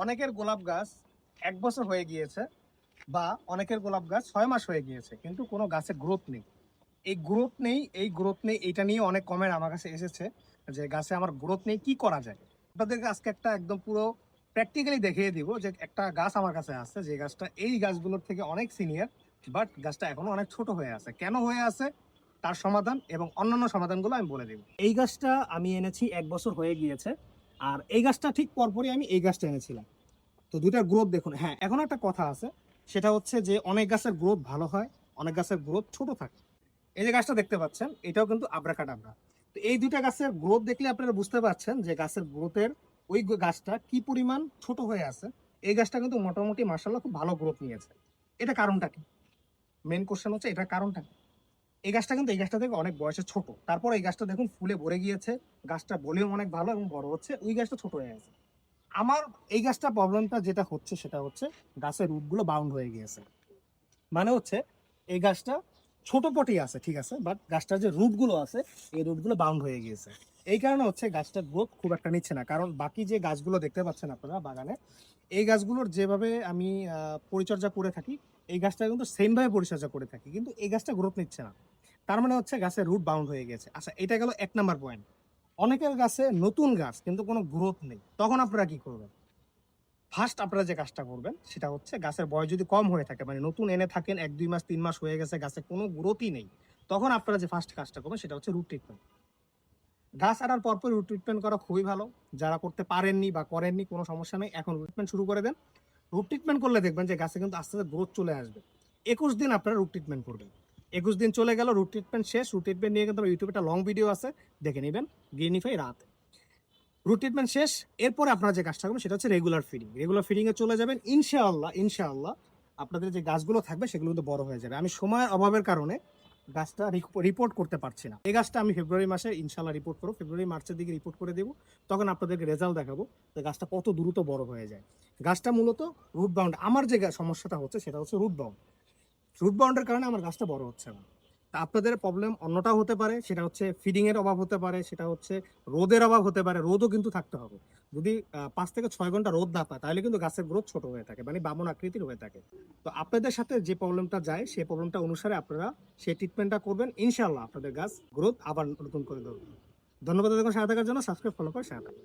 অনেকের গোলাপ গাছ ১ বছর হয়ে গিয়েছে বা অনেকের গোলাপ গাছ ৬ মাস হয়ে গিয়েছে, কিন্তু কোনো গাছে গ্রোথ নেই। এই গ্রোথ নেই এইটা নিয়ে অনেক কমেন্ট আমার কাছে এসেছে যে গাছে আমার গ্রোথ নেই, কি করা যায়? আপনাদেরকে আজকে একটা একদম পুরো প্র্যাকটিক্যালি দেখিয়ে দিব যে একটা গাছ আমার কাছে আছে, যে গাছটা এই গাছগুলোর থেকে অনেক সিনিয়র, বাট গাছটা এখনো অনেক ছোট হয়ে আছে। কেন হয়ে আছে তার সমাধান এবং অন্যান্য সমাধানগুলো আমি বলে দেব। এই গাছটা আমি এনেছি ১ বছর হয়ে গিয়েছে, আর এই গাছটা ঠিক পরপরই আমি এই গাছটা এনেছিলাম। তো দুইটার গ্রোথ দেখুন। হ্যাঁ, এখন একটা কথা আছে, সেটা হচ্ছে যে অনেক গাছের গ্রোথ ভালো হয়, অনেক গাছের গ্রোথ ছোট থাকে। এই যে গাছটা দেখতে পাচ্ছেন, এটাও কিন্তু আব্রাকাডাব্রা। তো এই দুইটা গাছের গ্রোথ দেখলে আপনারা বুঝতে পারছেন যে গাছের গ্রোথের ওই গাছটা কি পরিমাণ ছোট হয়ে আছে। এই গাছটা কিন্তু মোটামুটি মাশাআল্লাহ খুব ভালো গ্রোথ নিয়েছে। এটা কারণটা কি? মেন কোশ্চেন হচ্ছে এটার কারণটা কি? এই গাছটা কিন্তু এই গাছটা থেকে অনেক বয়সে ছোট, তারপর এই গাছটা দেখুন ফুলে ভরে গিয়েছে, গাছটা ভলিউম অনেক ভালো এবং বড় হচ্ছে, ওই গাছটা ছোট হয়ে গেছে। আমার এই গাছটা প্রবলেমটা যেটা হচ্ছে সেটা হচ্ছে গাছের রুটগুলো বাউন্ড হয়ে গিয়েছে। মানে হচ্ছে এই গাছটা ছোট পটেই আছে, ঠিক আছে, বাট গাছটার যে রুটগুলো আছে এই রুটগুলো বাউন্ড হয়ে গিয়েছে। এই কারণে হচ্ছে গাছটার গ্রোথ খুব একটা নিচ্ছে না। কারণ বাকি যে গাছগুলো দেখতে পাচ্ছেন আপনারা বাগানে, এই গাছগুলোর যেভাবে আমি পরিচর্যা করে থাকি, এই গাছটা কিন্তু সেমভাবে পরিচর্যা করে থাকি, কিন্তু এই গাছটা গ্রোথ নিচ্ছে না। তার মানে হচ্ছে গাছের রুট বাউন্ড হয়ে গেছে। আচ্ছা, এটা গেল ১ নাম্বার পয়েন্ট। অনেকের গাছে নতুন গাছ কিন্তু কোনো গ্রোথ নেই, তখন আপনারা কি করবেন? ফার্স্ট আপনারা যে কাজটা করবেন সেটা হচ্ছে, গাছের বয়স যদি কম হয়ে থাকে, মানে নতুন এনে থাকেন ১-২ মাস ৩ মাস হয়ে গেছে, গাছে কোনো গ্রোথই নেই, তখন আপনারা যে ফার্স্ট কাজটা করবেন সেটা হচ্ছে রুট ট্রিটমেন্ট। গাছ আনার পরপর রুট ট্রিটমেন্ট করা খুবই ভালো। যারা করতে পারেননি বা করেননি কোনো সমস্যা নেই, এখন রুট ট্রিটমেন্ট শুরু করে দেন। রুট ট্রিটমেন্ট করলে দেখবেন যে গাছে কিন্তু আস্তে আস্তে গ্রোথ চলে আসবে। ২১ দিন আপনারা রুট ট্রিটমেন্ট করবেন। ২১ দিন চলে গেল, রুট ট্রিটমেন্ট শেষ। রুট ট্রিটমেন্ট নিয়ে কিন্তু ইউটিউবে একটা লং ভিডিও আছে, দেখে নেবেন, গ্রিনিফাই রাত। রুট ট্রিটমেন্ট শেষ, এরপরে আপনারা যে কাজটা করবেন সেটা হচ্ছে রেগুলার ফিডিং। রেগুলার ফিডিংয়ে চলে যাবেন, ইনশাআল্লাহ ইনশাআল্লাহ আপনাদের যে গাছগুলো থাকবে সেগুলো কিন্তু বড় হয়ে যাবে। আমি সময়ের অভাবের কারণে গাছটা রিপোর্ট করতে পারছি না। এই গাছটা আমি ফেব্রুয়ারি মাসে ইনশাআল্লাহ রিপোর্ট করবো, ফেব্রুয়ারি মার্চের দিকে রিপোর্ট করে দেবো। তখন আপনাদেরকে রেজাল্ট দেখাবো যে গাছটা কত দ্রুত বড় হয়ে যায়। গাছটা মূলত রুট বাউন্ড। আমার যে সমস্যাটা হচ্ছে সেটা হচ্ছে রুট বাউন্ড। রুট বাউন্ডের কারণে আমার গাছটা বড় হচ্ছে না। তা আপনাদের প্রবলেম অন্যটাও হতে পারে, সেটা হচ্ছে ফিডিং এর অভাব হতে পারে, সেটা হচ্ছে রোদের অভাব হতে পারে। রোদও কিন্তু থাকতে হবে। যদি ৫ থেকে ৬ ঘন্টা রোদ না পায় তাহলে কিন্তু গাছের গ্রোথ ছোট হয়ে থাকে, মানে বামন আকৃতির হয়ে থাকে। তো আপনাদের সাথে যে প্রবলেমটা যায় সেই প্রবলেমটা অনুসারে আপনারা সেই ট্রিটমেন্টটা করবেন, ইনশাআল্লাহ আপনাদের গাছ গ্রোথ আবার নতুন করে ধরবে। ধন্যবাদ দেখুন, সাথে থাকার জন্য। সাবস্ক্রাইব ফলো করে সাথে থাকুন।